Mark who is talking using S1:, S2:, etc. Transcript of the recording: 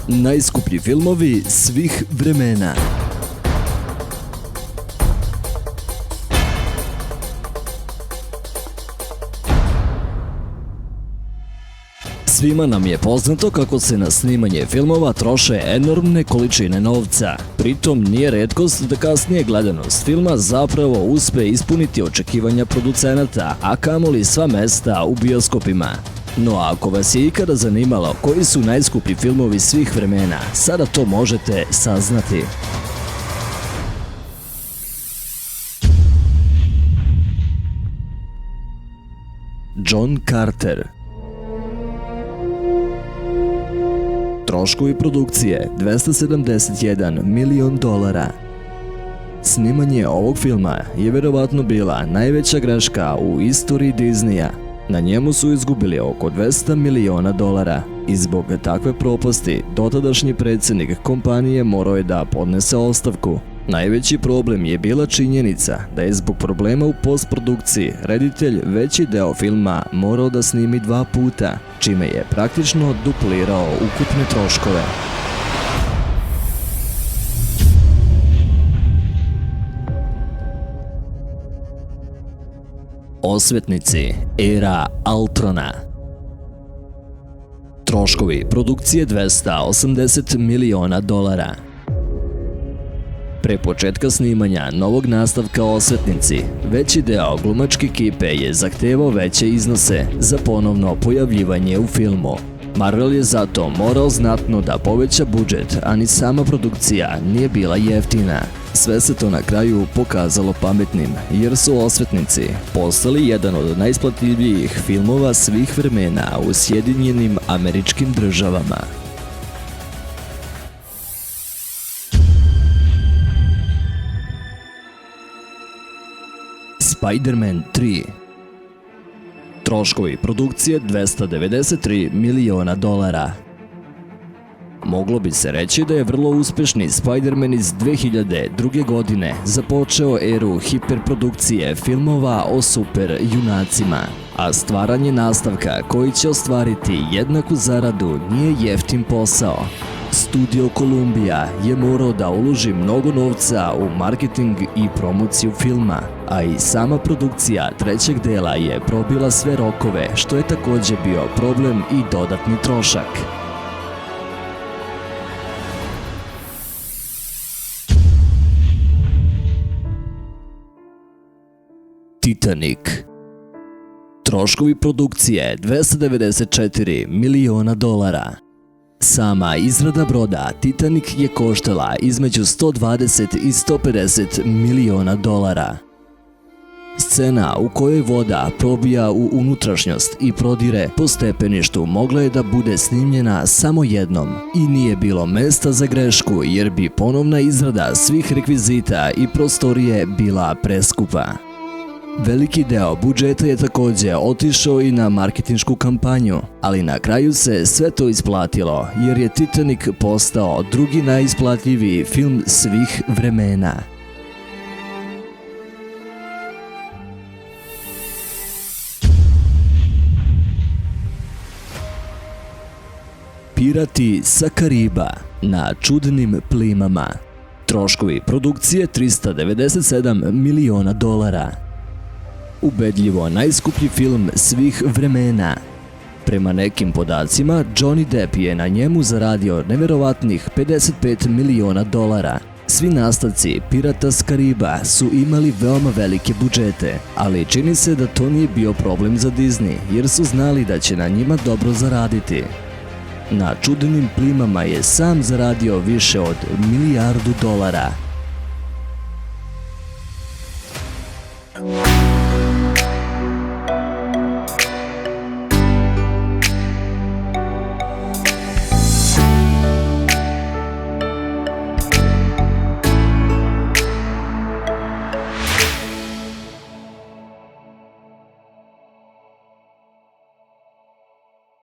S1: Najskuplji filmovi svih vremena. Svima nam je poznato kako se na snimanje filmova troše enormne količine novca. Pritom nije retkost da kasnije gledanost filma zapravo uspe ispuniti očekivanja producenata, a kamoli sva mesta u bioskopima. No ako vas je ikada zanimalo koji su najskuplji filmovi svih vremena, sada to možete saznati. John Carter. Troškovi produkcije $271 milion. Snimanje ovog filma je vjerovatno bila najveća greška u istoriji Disneya. Na njemu su izgubili oko $200 miliona i zbog takve propasti dotadašnji predsjednik kompanije morao je da podnese ostavku. Najveći problem je bila činjenica da je zbog problema u postprodukciji reditelj veći deo filma morao da snimi 2 puta, čime je praktično duplirao ukupne troškove. Osvetnici, era Ultrona. Troškovi produkcije $280 miliona. Pre početka snimanja novog nastavka Osvetnici, veći deo glumačke ekipe je zahtevao veće iznose za ponovno pojavljivanje u filmu. Marvel je zato morao znatno da poveća budžet, a ni sama produkcija nije bila jeftina. Sve se to na kraju pokazalo pametnim, jer su Osvetnici postali jedan od najisplativijih filmova svih vremena u Sjedinjenim Američkim Državama. Spider-Man 3. Troškovi produkcije $293 miliona. Moglo bi se reći da je vrlo uspešni Spider-Man iz 2002. godine započeo eru hiperprodukcije filmova o super junacima, a stvaranje nastavka koji će ostvariti jednaku zaradu nije jeftin posao. Studio Columbia je morao da uloži mnogo novca u marketing i promociju filma, a i sama produkcija trećeg dela je probila sve rokove, što je također bio problem i dodatni trošak. Titanic. Troškovi produkcije $294 miliona. Sama izrada broda Titanic je koštala između $120 i $150 miliona. Scena u kojoj voda probija u unutrašnjost i prodire po stepeništu mogla je da bude snimljena samo jednom i nije bilo mesta za grešku jer bi ponovna izrada svih rekvizita i prostorije bila preskupa. Veliki deo budžeta je također otišao i na marketinšku kampanju, ali na kraju se sve to isplatilo jer je Titanic postao drugi najisplatljiviji film svih vremena. Pirati sa Kariba na čudnim plimama. Troškovi produkcije $397 miliona. Ubedljivo najskuplji film svih vremena. Prema nekim podacima, Johnny Depp je na njemu zaradio nevjerovatnih $55 miliona. Svi nastavci Pirata s Kariba su imali veoma velike budžete, ali čini se da to nije bio problem za Disney, jer su znali da će na njima dobro zaraditi. Na čudnim plimama je sam zaradio više od $1 milijardu.